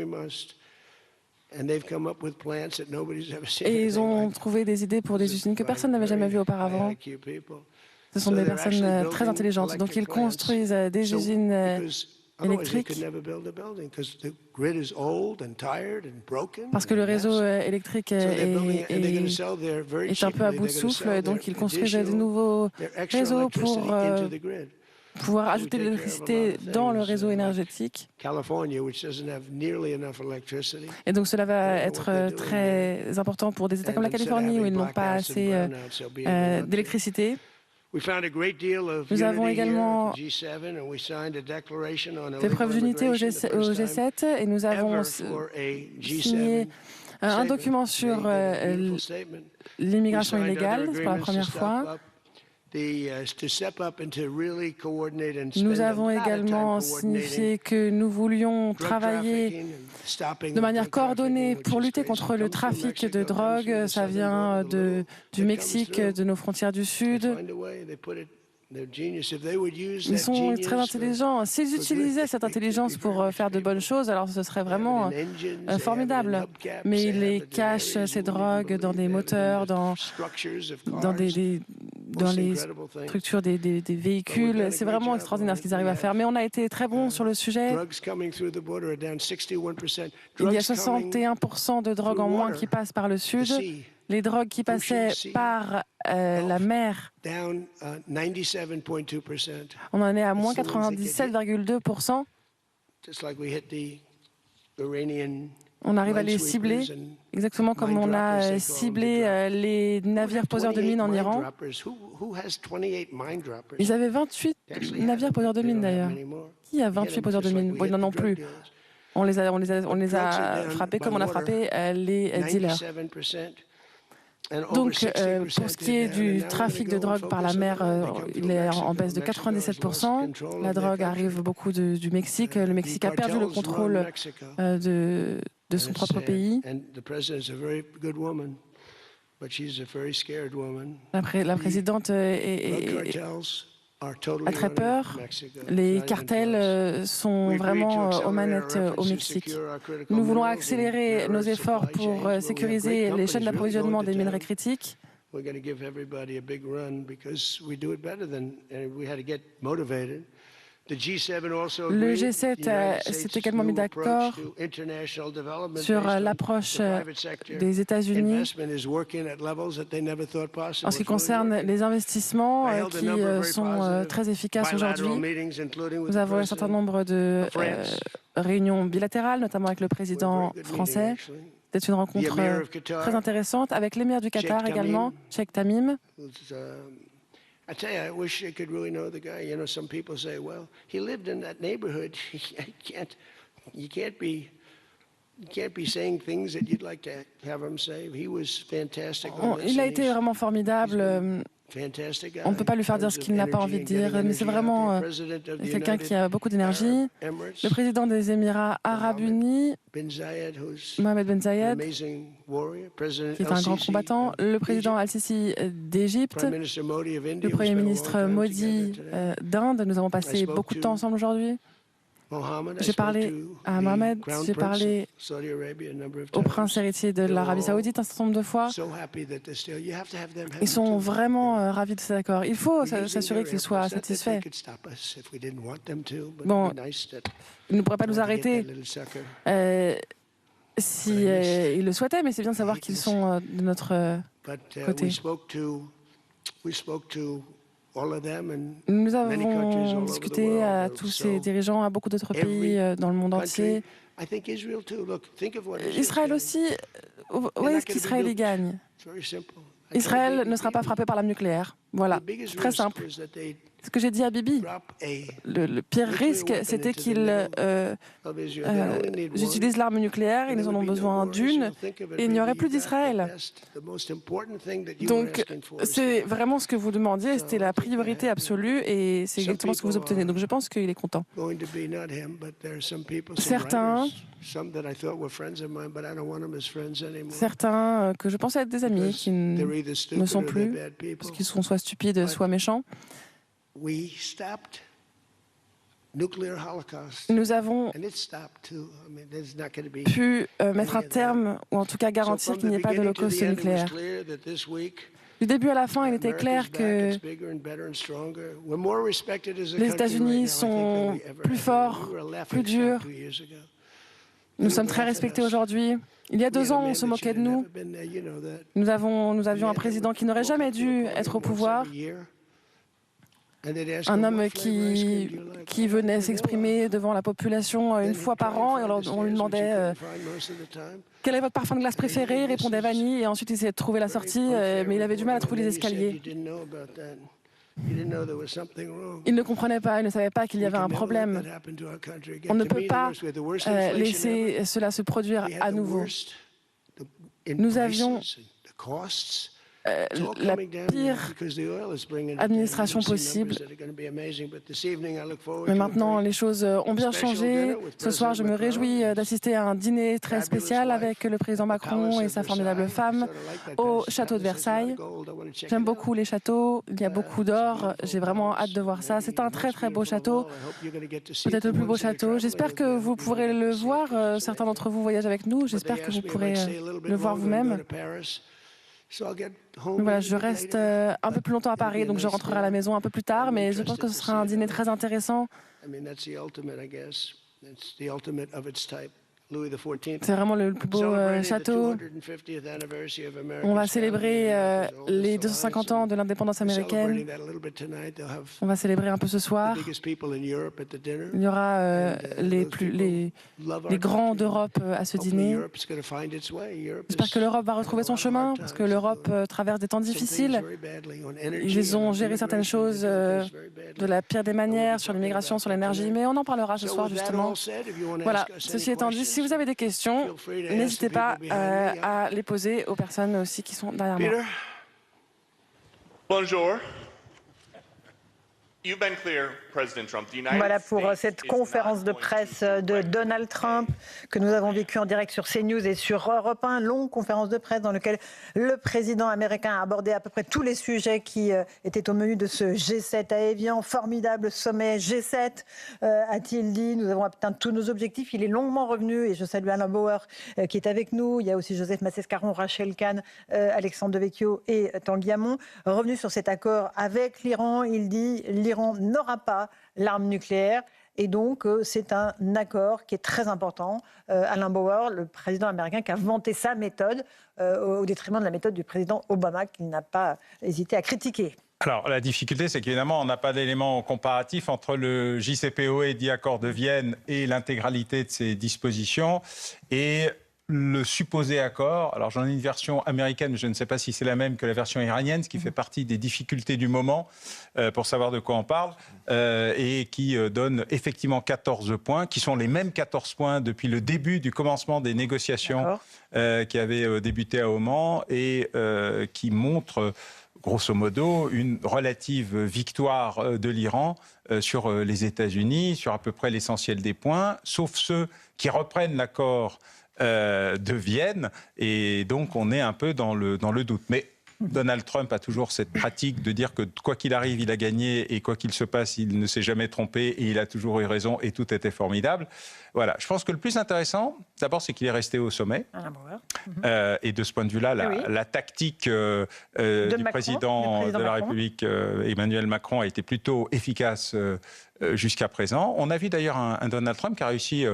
Et ils ont trouvé des idées pour des usines que personne n'avait jamais vues auparavant. Ce sont des personnes très intelligentes. Donc ils construisent des usines électriques parce que le réseau électrique est un peu à bout de souffle. Donc ils construisent de nouveaux réseaux pour pouvoir ajouter de l'électricité dans le réseau énergétique. Et donc cela va être très important pour des États comme la Californie où ils n'ont pas assez d'électricité. Nous avons également fait preuve d'unité au G7 et nous avons signé un document sur l'immigration illégale, c'est pour la première fois. Nous avons également signifié que nous voulions travailler de manière coordonnée pour lutter contre le trafic de drogue. Ça vient du Mexique, de nos frontières du Sud. Ils sont très intelligents. S'ils utilisaient cette intelligence pour faire de bonnes choses, alors ce serait vraiment formidable. Mais ils cachent ces drogues dans des moteurs, dans les structures des véhicules. C'est vraiment extraordinaire ce qu'ils arrivent à faire. Mais on a été très bons sur le sujet. Il y a 61% de drogues en moins qui passent par le sud. Les drogues qui passaient par la mer, on en est à moins 97,2%. On arrive à les cibler, exactement comme on a ciblé les navires poseurs de mines en Iran. Ils avaient 28 navires poseurs de mines d'ailleurs. Qui a 28 poseurs de mines? Bon, ils n'en ont plus. On les a frappés comme on a frappé les dealers. Donc, pour ce qui est du trafic de drogue par la mer, il est en baisse de 97%. La drogue arrive beaucoup du Mexique. Le Mexique a perdu le contrôle de son propre pays. La présidente a très peur. Les cartels sont vraiment aux manettes au Mexique. Nous voulons accélérer nos efforts pour sécuriser les chaînes d'approvisionnement des minerais critiques. Le G7 s'est également mis d'accord sur l'approche des États-Unis en ce qui concerne les investissements qui sont très efficaces aujourd'hui. Nous avons un certain nombre de réunions bilatérales, notamment avec le président français. C'est une rencontre très intéressante avec l'émir du Qatar également, Sheikh Tamim. I tell you, I wish I could really know the guy. You know, some people say, well, he lived in that neighborhood. You can't be saying things that you'd like to have him say. He was fantastic. Il a été vraiment formidable. On ne peut pas lui faire dire ce qu'il n'a pas envie de dire, mais c'est vraiment quelqu'un qui a beaucoup d'énergie. Le président des Émirats arabes unis, Mohamed Ben Zayed, qui est un grand combattant, le président Al-Sisi d'Égypte, le Premier ministre Modi d'Inde. Nous avons passé beaucoup de temps ensemble aujourd'hui. J'ai parlé à Mohamed, j'ai parlé au prince héritier de l'Arabie Saoudite un certain nombre de fois. Ils sont vraiment ravis de cet accord. Il faut s'assurer qu'ils soient satisfaits. Bon, ils ne pourraient pas nous arrêter si ils le souhaitaient, mais c'est bien de savoir qu'ils sont de notre côté. Nous avons discuté à tous ces dirigeants, à beaucoup d'autres pays dans le monde entier. Israël aussi, où est-ce qu'Israël y gagne? Israël ne sera pas frappé par l'arme nucléaire. Voilà, c'est très simple. Ce que j'ai dit à Bibi, le pire risque, c'était qu'ils utilisent l'arme nucléaire, ils en ont besoin d'une, et il n'y aurait plus d'Israël. Donc, c'est vraiment ce que vous demandiez, c'était la priorité absolue, et c'est exactement ce que vous obtenez. Donc, je pense qu'il est content. Certains que je pensais être des amis, qui ne sont plus, parce qu'ils sont soit stupides, soit méchants. Nous avons pu mettre un terme, ou en tout cas garantir qu'il n'y ait pas d'holocauste nucléaire. Du début à la fin, il était clair que les États-Unis sont plus forts, plus durs. Nous sommes très respectés aujourd'hui. Il y a 2 ans, on se moquait de nous. Nous avions un président qui n'aurait jamais dû être au pouvoir. Un homme qui venait s'exprimer devant la population une fois par an et on lui demandait quel est votre parfum de glace préféré, il répondait vanille et ensuite il essayait de trouver la sortie mais il avait du mal à trouver les escaliers. Il ne comprenait pas, il ne savait pas qu'il y avait un problème. On ne peut pas laisser cela se produire à nouveau. Nous avions la pire administration possible. Mais maintenant, les choses ont bien changé. Ce soir, je me réjouis d'assister à un dîner très spécial avec le président Macron et sa formidable femme au château de Versailles. J'aime beaucoup les châteaux, il y a beaucoup d'or, j'ai vraiment hâte de voir ça. C'est un très très beau château, peut-être le plus beau château. J'espère que vous pourrez le voir, certains d'entre vous voyagent avec nous, j'espère que vous pourrez le voir vous-même. Voilà, je reste un peu plus longtemps à Paris, donc je rentrerai à la maison un peu plus tard, mais je pense que ce sera un dîner très intéressant. C'est vraiment le plus beau château. On va célébrer les 250 ans de l'indépendance américaine. On va célébrer un peu ce soir. Il y aura les grands d'Europe à ce dîner. J'espère que l'Europe va retrouver son chemin, parce que l'Europe traverse des temps difficiles. Ils ont géré certaines choses de la pire des manières, sur l'immigration, sur l'énergie, mais on en parlera ce soir justement. Voilà, ceci étant dit, si vous avez des questions, n'hésitez pas à les poser aux personnes aussi qui sont derrière moi. Bonjour. Voilà pour cette conférence de presse de Donald Trump que nous avons vécue en direct sur CNews et sur Europe 1. Longue conférence de presse dans laquelle le président américain a abordé à peu près tous les sujets qui étaient au menu de ce G7 à Évian. Formidable sommet G7, a-t-il dit. Nous avons atteint tous nos objectifs. Il est longuement revenu et je salue Alain Bauer qui est avec nous. Il y a aussi Joseph Massescaron, Rachel Kahn, Alexandre Devecchio et Tanguy Hamon. Revenu sur cet accord avec l'Iran, il dit l'Iran n'aura pas l'arme nucléaire. Et donc, c'est un accord qui est très important. Alain Bauer, le président américain, qui a vanté sa méthode au détriment de la méthode du président Obama, qu'il n'a pas hésité à critiquer. Alors, la difficulté, c'est qu'évidemment, on n'a pas d'éléments comparatifs entre le JCPOA dit accord de Vienne et l'intégralité de ses dispositions et le supposé accord. Alors, j'en ai une version américaine, mais je ne sais pas si c'est la même que la version iranienne, ce qui fait partie des difficultés du moment pour savoir de quoi on parle, et qui donne effectivement 14 points, qui sont les mêmes 14 points depuis le début du commencement des négociations qui avaient débuté à Oman et qui montrent grosso modo une relative victoire de l'Iran sur les États-Unis, sur à peu près l'essentiel des points, sauf ceux qui reprennent l'accord de Vienne, et donc on est un peu dans le doute. Mais Donald Trump a toujours cette pratique de dire que quoi qu'il arrive, il a gagné, et quoi qu'il se passe, il ne s'est jamais trompé, et il a toujours eu raison, et tout était formidable. Voilà, je pense que le plus intéressant, d'abord, c'est qu'il est resté au sommet. Et de ce point de vue-là, la tactique du président de la République, Emmanuel Macron, a été plutôt efficace jusqu'à présent. On a vu d'ailleurs un Donald Trump qui a réussi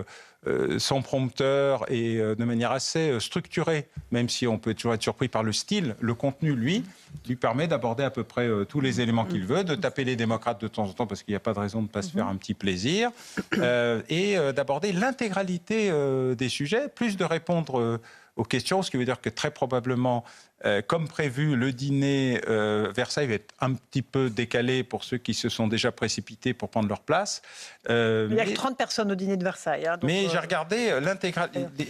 sans prompteur et de manière assez structurée, même si on peut toujours être surpris par le style, le contenu, lui permet d'aborder à peu près tous les éléments qu'il veut, de taper les démocrates de temps en temps parce qu'il n'y a pas de raison de ne pas se faire un petit plaisir, et d'aborder l'intégralité des sujet, plus de répondre aux questions, ce qui veut dire que très probablement, comme prévu, le dîner Versailles va être un petit peu décalé pour ceux qui se sont déjà précipités pour prendre leur place. Il n'y a que 30 personnes au dîner de Versailles. Hein, donc mais j'ai regardé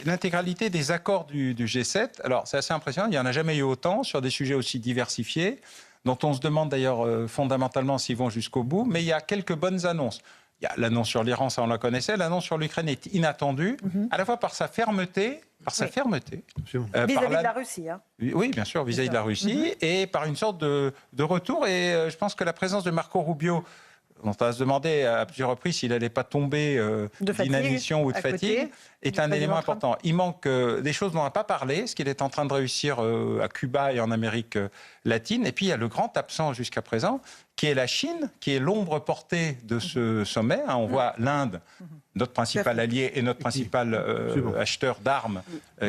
l'intégralité des accords du G7. Alors, c'est assez impressionnant. Il n'y en a jamais eu autant sur des sujets aussi diversifiés, dont on se demande d'ailleurs fondamentalement s'ils vont jusqu'au bout. Mais il y a quelques bonnes annonces. Il y a l'annonce sur l'Iran, ça on la connaissait. L'annonce sur l'Ukraine est inattendue, à la fois par sa fermeté, vis-à-vis de la Russie. Hein. Oui, bien sûr, vis-à-vis de la Russie, et par une sorte de retour. Et je pense que la présence de Marco Rubio, dont on va se demander à plusieurs reprises s'il n'allait pas tomber d'inanition ou de fatigue, est un élément important. Il manque des choses dont on n'a pas parlé, ce qu'il est en train de réussir à Cuba et en Amérique latine. Et puis il y a le grand absent jusqu'à présent, qui est la Chine, qui est l'ombre portée de ce sommet. On voit l'Inde, notre principal allié et notre principal acheteur d'armes,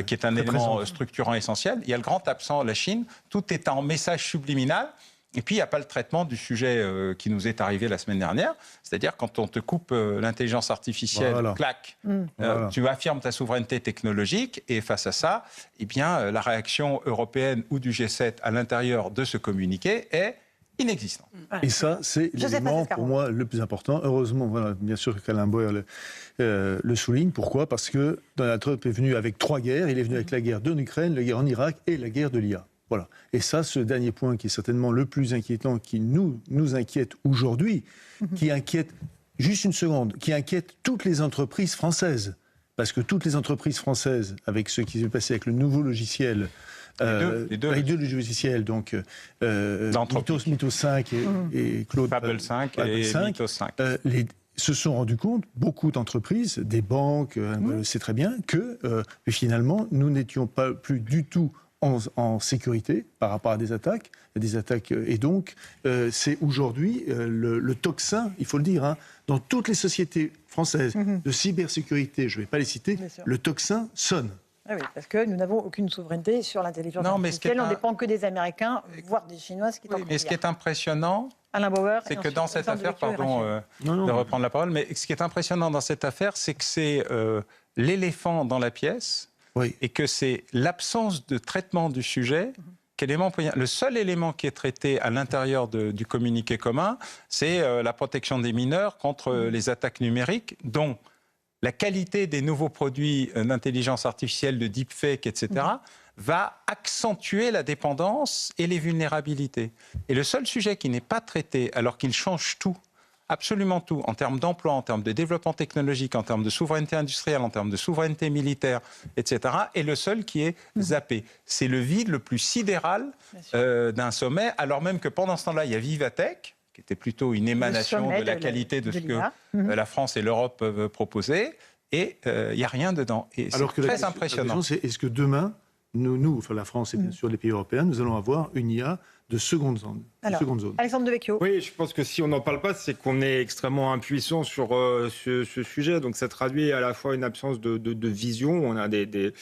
qui est un élément structurant essentiel. Il y a le grand absent, la Chine. Tout est en message subliminal. Et puis, il n'y a pas le traitement du sujet qui nous est arrivé la semaine dernière. C'est-à-dire, quand on te coupe l'intelligence artificielle, clac, tu affirmes ta souveraineté technologique. Et face à ça, eh bien, la réaction européenne ou du G7 à l'intérieur de ce communiqué est inexistant. Et ça, c'est l'élément pour moi le plus important. Heureusement, voilà, bien sûr qu'Alain Boyer le souligne. Pourquoi ? Parce que Donald Trump est venu avec 3 guerres. Il est venu avec la guerre de l'Ukraine, la guerre en Irak et la guerre de l'IA. Voilà. Et ça, ce dernier point qui est certainement le plus inquiétant, qui nous inquiète aujourd'hui, qui inquiète, juste une seconde, qui inquiète toutes les entreprises françaises. Parce que toutes les entreprises françaises, avec ce qui s'est passé avec le nouveau logiciel, les deux logiciels, donc Mythos 5 et Claude Babel 5 et Mythos 5. Se sont rendus compte, beaucoup d'entreprises, des banques, le sait très bien, que finalement, nous n'étions pas plus du tout en sécurité par rapport à des attaques. Et donc, c'est aujourd'hui le tocsin, il faut le dire, dans toutes les sociétés françaises de cybersécurité, je ne vais pas les citer, le tocsin sonne. Ah oui, parce que nous n'avons aucune souveraineté sur l'intelligence artificielle. On ne dépend que des Américains, voire des Chinois. Mais ce qui est impressionnant, Alain Bauer, c'est que dans cette affaire, pardon de reprendre la parole, mais ce qui est impressionnant dans cette affaire, c'est que c'est l'éléphant dans la pièce. Oui. Et que c'est l'absence de traitement du sujet. Le seul élément qui est traité à l'intérieur du communiqué commun, c'est la protection des mineurs contre les attaques numériques, dont la qualité des nouveaux produits d'intelligence artificielle, de deepfake, etc., va accentuer la dépendance et les vulnérabilités. Et le seul sujet qui n'est pas traité, alors qu'il change tout, absolument tout, en termes d'emploi, en termes de développement technologique, en termes de souveraineté industrielle, en termes de souveraineté militaire, etc., est le seul qui est zappé. C'est le vide le plus sidéral d'un sommet, alors même que pendant ce temps-là, il y a Vivatech, qui était plutôt une émanation de la qualité de ce que la France et l'Europe peuvent proposer, et il n'y a rien dedans. Et c'est très impressionnant. La question, c'est est-ce que demain, nous, enfin la France et bien sûr les pays européens, nous allons avoir une IA de seconde zone. Alexandre Devecchio. Oui, je pense que si on n'en parle pas, c'est qu'on est extrêmement impuissant sur ce sujet. Donc ça traduit à la fois une absence de vision, on a des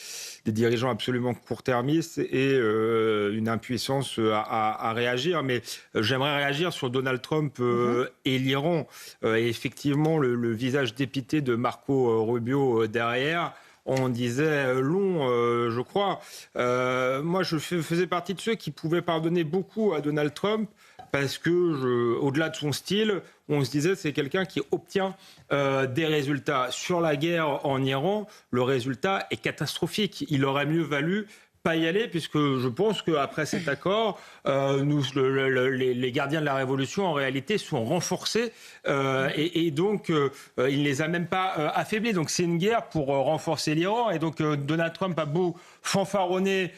dirigeants absolument court-termistes et une impuissance à réagir. Mais j'aimerais réagir sur Donald Trump et l'Iran. Et effectivement, le visage dépité de Marco Rubio derrière. On disait long, je crois. Moi, je faisais partie de ceux qui pouvaient pardonner beaucoup à Donald Trump parce que, au-delà de son style, on se disait c'est quelqu'un qui obtient des résultats. Sur la guerre en Iran, le résultat est catastrophique. Il aurait mieux valu pas y aller, puisque je pense qu'après cet accord, les gardiens de la Révolution, en réalité, sont renforcés et donc il ne les a même pas affaiblis. Donc c'est une guerre pour renforcer l'Iran. Et donc Donald Trump a beau fanfaronner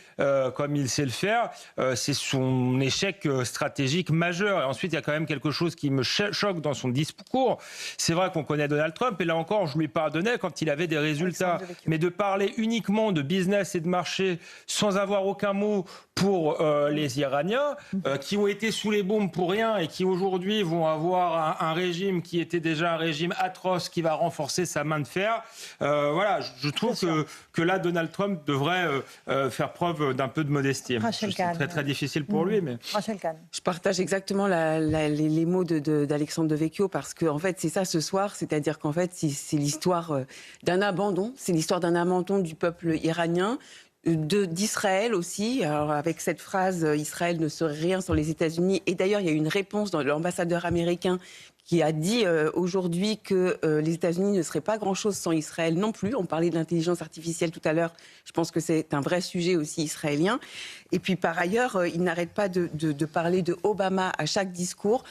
comme il sait le faire, c'est son échec stratégique majeur. Et ensuite, il y a quand même quelque chose qui me choque dans son discours. C'est vrai qu'on connaît Donald Trump, et là encore, je lui pardonnais quand il avait des résultats. Mais de parler uniquement de business et de marché sans avoir aucun mot pour les Iraniens, qui ont été sous les bombes pour rien et qui aujourd'hui vont avoir un régime qui était déjà un régime atroce qui va renforcer sa main de fer. Voilà, je trouve que là, Donald Trump devrait faire preuve d'un peu de modestie. C'est très, très difficile pour lui. Mais... Rachel Kahn. Je partage exactement les mots d'Alexandre Devecchio, parce que en fait, c'est ça ce soir, c'est-à-dire qu'en fait, c'est l'histoire d'un abandon, c'est l'histoire d'un abandon du peuple iranien, d'Israël aussi, alors avec cette phrase « Israël ne serait rien sans les États-Unis ». Et d'ailleurs, il y a eu une réponse de l'ambassadeur américain qui a dit aujourd'hui que les États-Unis ne seraient pas grand-chose sans Israël non plus. On parlait de l'intelligence artificielle tout à l'heure. Je pense que c'est un vrai sujet aussi israélien. Et puis par ailleurs, il n'arrête pas de parler de Obama à chaque discours.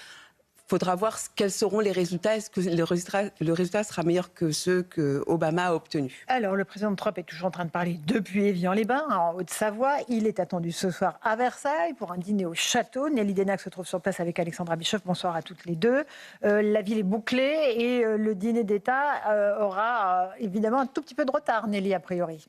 Il faudra voir quels seront les résultats. Est-ce que le résultat sera meilleur que ceux que Obama a obtenus? Alors, le président Trump est toujours en train de parler depuis Évian-les-Bains, en Haute-Savoie. Il est attendu ce soir à Versailles pour un dîner au château. Nelly Denac se trouve sur place avec Alexandra Bischoff. Bonsoir à toutes les deux. La ville est bouclée et le dîner d'État aura évidemment un tout petit peu de retard, Nelly, a priori.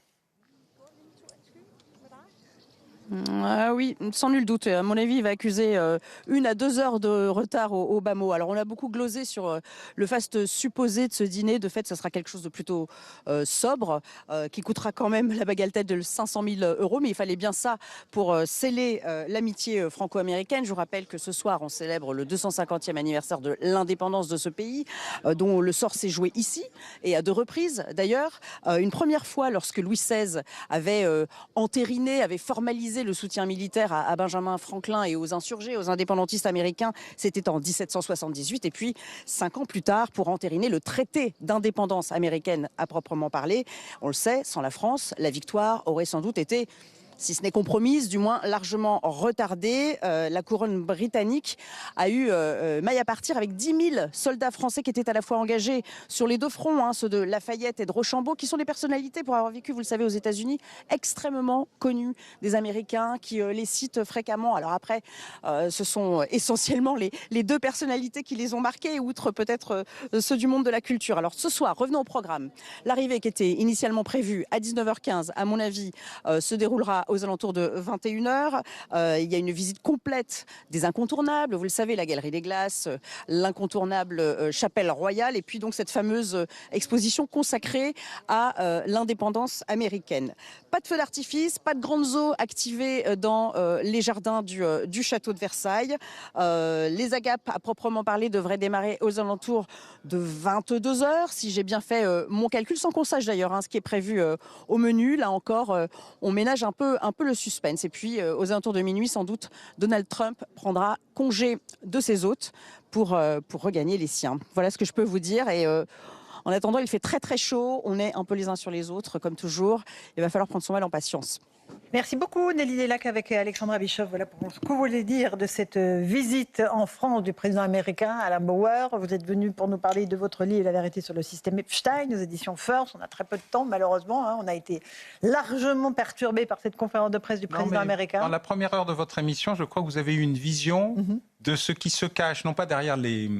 Ah oui, sans nul doute. À mon avis, il va accuser 1 à 2 heures de retard au bas mot. Alors, on a beaucoup glosé sur le faste supposé de ce dîner. De fait, ce sera quelque chose de plutôt sobre, qui coûtera quand même la bagatelle de 500 000 €. Mais il fallait bien ça pour sceller l'amitié franco-américaine. Je vous rappelle que ce soir, on célèbre le 250e anniversaire de l'indépendance de ce pays, dont le sort s'est joué ici, et à 2 reprises d'ailleurs. Une première fois, lorsque Louis XVI avait entériné, avait formalisé le soutien militaire à Benjamin Franklin et aux insurgés, aux indépendantistes américains, c'était en 1778. Et puis, 5 ans plus tard, pour entériner le traité d'indépendance américaine à proprement parler. On le sait, sans la France, la victoire aurait sans doute été, si ce n'est compromise, du moins largement retardée. La couronne britannique a eu maille à partir avec 10 000 soldats français qui étaient à la fois engagés sur les 2 fronts, ceux de Lafayette et de Rochambeau, qui sont des personnalités, pour avoir vécu, vous le savez, aux États-Unis, extrêmement connues des Américains, qui les citent fréquemment. Alors après, ce sont essentiellement les 2 personnalités qui les ont marqués, outre peut-être ceux du monde de la culture. Alors ce soir, revenons au programme. L'arrivée qui était initialement prévue à 19h15, à mon avis, se déroulera aux alentours de 21h. Il y a une visite complète des incontournables. Vous le savez, la Galerie des Glaces, l'incontournable Chapelle Royale, et puis donc cette fameuse exposition consacrée à l'indépendance américaine. Pas de feu d'artifice, pas de grandes eaux activées dans les jardins du château de Versailles. Les agapes, à proprement parler, devraient démarrer aux alentours de 22h, si j'ai bien fait mon calcul, sans qu'on sache d'ailleurs ce qui est prévu au menu. Là encore, on ménage un peu le suspense. Et puis, aux alentours de minuit, sans doute, Donald Trump prendra congé de ses hôtes pour regagner les siens. Voilà ce que je peux vous dire. Et en attendant, il fait très très chaud. On est un peu les uns sur les autres, comme toujours. Il va falloir prendre son mal en patience. Merci beaucoup Nelly Denac avec Alexandra Bischoff. Voilà pour ce que vous voulez dire de cette visite en France du président américain Alain Bauer. Vous êtes venu pour nous parler de votre livre La vérité sur le système Epstein aux éditions First. On a très peu de temps malheureusement. On a été largement perturbé par cette conférence de presse du président américain. Dans la première heure de votre émission, je crois que vous avez eu une vision de ce qui se cache, non pas derrière les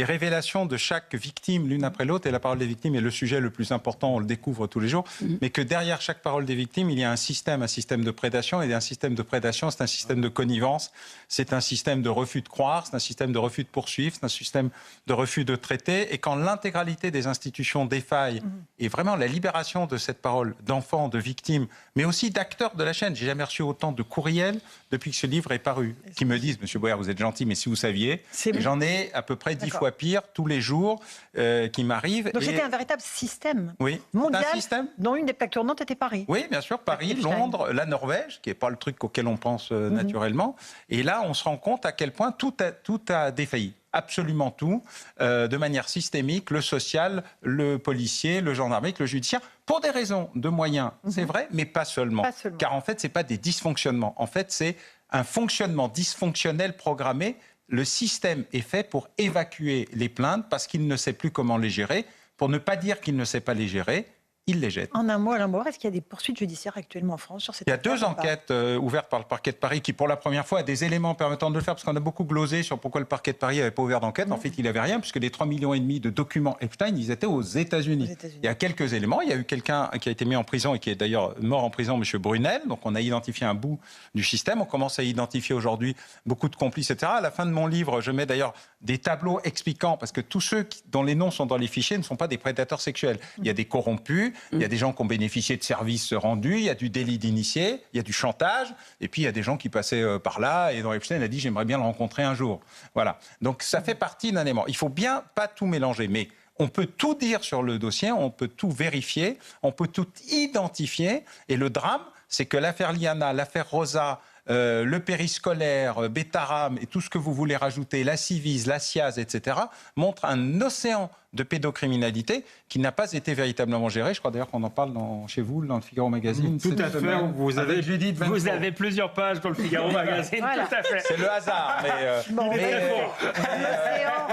révélations de chaque victime l'une après l'autre, et la parole des victimes est le sujet le plus important, on le découvre tous les jours, mais que derrière chaque parole des victimes, il y a un système de prédation, et un système de prédation, c'est un système de connivence, c'est un système de refus de croire, c'est un système de refus de poursuivre, c'est un système de refus de traiter, et quand l'intégralité des institutions défaille, et vraiment la libération de cette parole d'enfants, de victimes, mais aussi d'acteurs de la chaîne, j'ai jamais reçu autant de courriels depuis que ce livre est paru, qui me disent, Monsieur Boer, vous êtes gentil, mais si vous saviez, j'en ai à peu près 10 fois pire tous les jours qui m'arrivent. Donc c'était un véritable système mondial, un système dont une des plaques tournantes était Paris. Oui, bien sûr, Paris, Londres, la Norvège, qui n'est pas le truc auquel on pense naturellement. Et là, on se rend compte à quel point tout a défailli. Absolument tout, de manière systémique, le social, le policier, le gendarmerie, le judiciaire, pour des raisons de moyens, c'est vrai, mais pas seulement. Car en fait, ce n'est pas des dysfonctionnements. En fait, c'est un fonctionnement dysfonctionnel programmé. Le système est fait pour évacuer les plaintes parce qu'il ne sait plus comment les gérer. Pour ne pas dire qu'il ne sait pas les gérer, il les jette. En un mot, Alain Bauer, est-ce qu'il y a des poursuites judiciaires actuellement en France sur cette Il y a affaire 2 enquêtes ouvertes par le parquet de Paris qui, pour la première fois, a des éléments permettant de le faire, parce qu'on a beaucoup glosé sur pourquoi le parquet de Paris n'avait pas ouvert d'enquête. En fait, il n'avait rien, puisque les 3,5 millions de documents Epstein, ils étaient aux États-Unis. Il y a quelques éléments. Il y a eu quelqu'un qui a été mis en prison et qui est d'ailleurs mort en prison, M. Brunel. Donc on a identifié un bout du système. On commence à identifier aujourd'hui beaucoup de complices, etc. À la fin de mon livre, je mets d'ailleurs des tableaux expliquant, parce que tous ceux dont les noms sont dans les fichiers ne sont pas des prédateurs sexuels. Il y a des corrompus, il y a des gens qui ont bénéficié de services rendus, il y a du délit d'initié, il y a du chantage, et puis il y a des gens qui passaient par là, et dont Epstein a dit « j'aimerais bien le rencontrer un jour ». Voilà. Donc ça fait partie d'un élément. Il faut bien pas tout mélanger, mais on peut tout dire sur le dossier, on peut tout vérifier, on peut tout identifier, et le drame, c'est que l'affaire Liana, l'affaire Rosa, le périscolaire, Betaram et tout ce que vous voulez rajouter, la Civise, la SIAZ, etc., montrent un océan de pédocriminalité qui n'a pas été véritablement géré. Je crois d'ailleurs qu'on en parle chez vous, dans le Figaro Magazine. Tout à fait. Vous avez plusieurs pages dans le Figaro Magazine. Voilà. Tout à fait. C'est le hasard.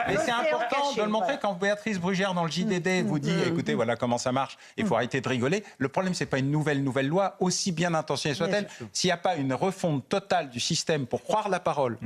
Mais c'est important de le montrer quand Béatrice Brugère, dans le JDD, vous dit écoutez, voilà comment ça marche, il faut arrêter de rigoler. Le problème, c'est pas une nouvelle loi, aussi bien intentionnée soit-elle. S'il n'y a pas une refonte totale du système pour croire la parole,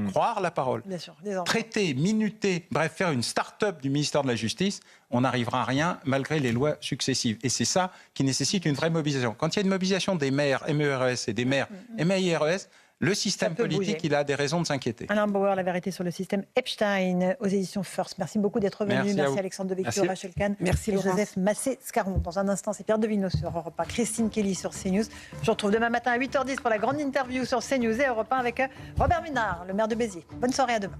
Bien sûr, traiter, minuter, bref, faire une start-up du ministère de la Justice, on n'arrivera à rien malgré les lois successives. Et c'est ça qui nécessite une vraie mobilisation. Quand il y a une mobilisation des maires MERES et des maires MAIRES, le système politique, il a des raisons de s'inquiéter. Alain Bauer, La vérité sur le système Epstein, aux éditions First. Merci beaucoup d'être venu. Merci Alexandre Devecchio, Rachel Kahn. Merci Laurence. Joseph Massé-Scaron. Dans un instant, c'est Pierre Devineau sur Europe 1, Christine Kelly sur CNews. Je vous retrouve demain matin à 8h10 pour la grande interview sur CNews et Europe 1 avec Robert Ménard, le maire de Béziers. Bonne soirée, à demain.